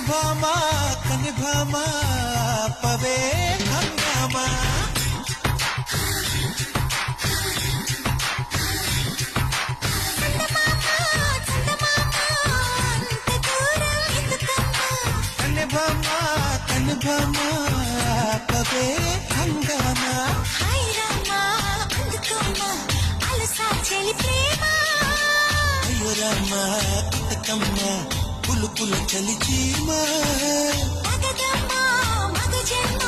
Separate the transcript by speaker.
Speaker 1: కనిభామా కనిభామా పవే హంగామా కనిభామా కనిభామా పవే హంగామా అయ్యో రామా కితకమ్మ పులు పులు చలి చీమా
Speaker 2: మగ జన్మ